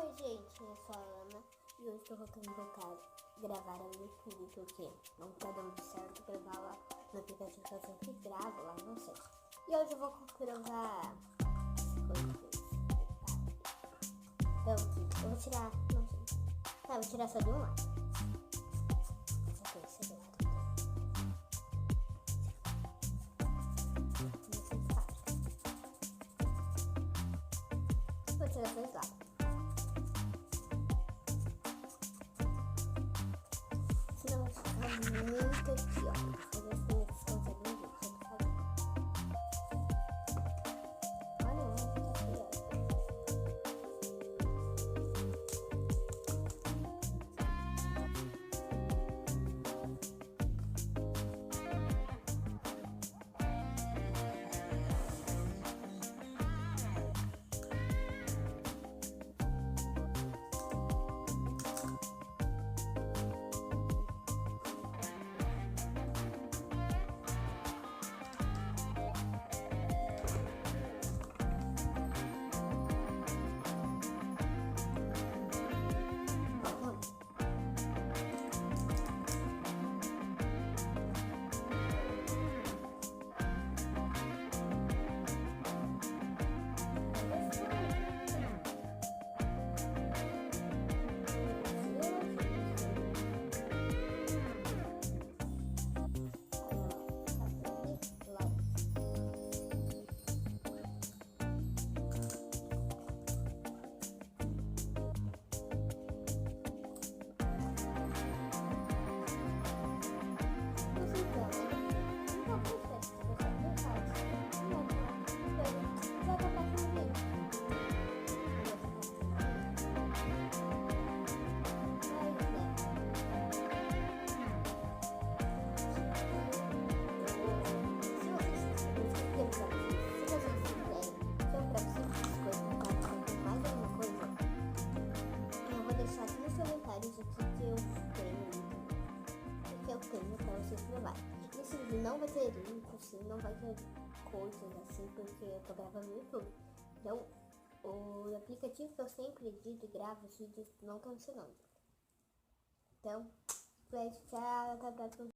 Oi gente, eu sou a Ana e hoje estou voltando a gravar a YouTube porque não tá dando certo gravar lá no aplicativo que eu sempre gravo lá, não sei. E hoje eu vou comprovar coisas. Então aqui, eu vou tirar, não sei. Tá, vou tirar só de um lado. Vou tirar os dois lados. Senão vai ficar muito aqui, ó. Vou ver se vocês conseguem ver. Olha, vamos ficar aqui, ó. Para vocês provarem. Nesse vídeo não vai ter link, assim, não vai ter coisas assim, porque eu tô gravando no YouTube. Então, o aplicativo que eu sempre edito e gravo os vídeos não estão funcionando. Então, tchau, até a próxima.